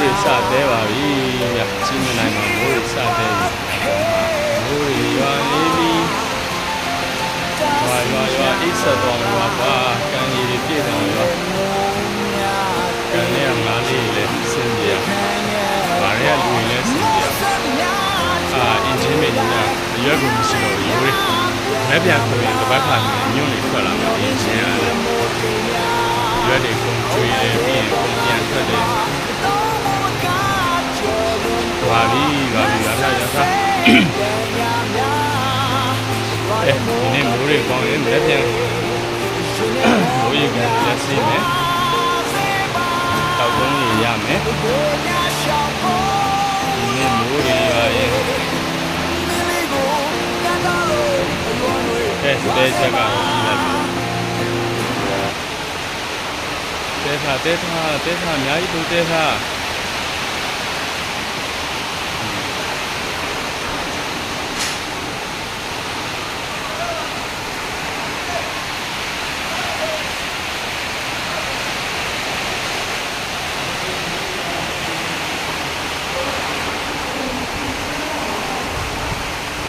ဒီစတဲ့ပါပြီဗျချင်းမနိုင်မှာမိုးစတဲ့မိုးရွာလေးပြီးရွာအိတ်ဆက်တော်ရွာပါကန်ကြီးပြည့်တော်ရွာကန်ရငါးလေးလည်းစင်ပြဗာရလူလည်းစင်ပြအင်ဂျင်မင်းကရွက်ကိုမရှိတော့ရိုးလေးလက်ပြန်ဆိုရင်တစ်ပတ်ခါညွန့်နေထွက်လာမှာအင်ဂျင်ရတယ်ရွက်တွေကုန်ကျွေးတယ်ပြီးရင်ကုန်ပြန်ထွက်တယ်ပါပြီရထားဒီနေ့မိုးတွေကောင်းရင်လက်ပြန်မိုးရေကန်လက်စီးမယ်တောက်သုံးရေရမယ်ဒီနေ့မိုးတွေရရင်တဲချက်ကကြည့်လိုက်တဲခါအများကြီးတူတဲခါ